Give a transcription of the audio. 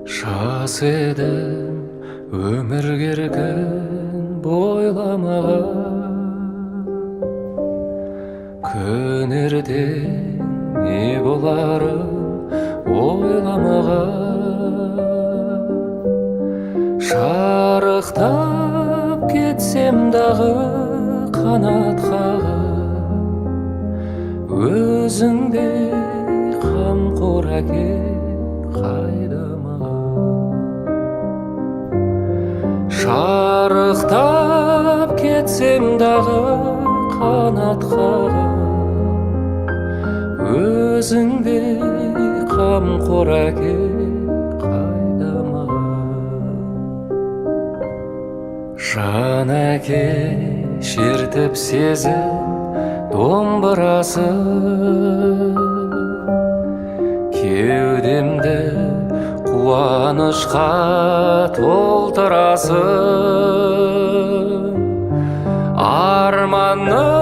жас едім өмір керген бойламаған, күн ертең не боларын ойламаған. Шарықтап кетсем дағы қанат қағып, өзіңдей қамқор әке қайда маған. Шарықтап кетсем дағы қанат қағып, өзіңдей қамқор әке қайда маған. Жан әке шертіп сезім домбырасы, кеудемді қуанышқа толтырасың. Арманның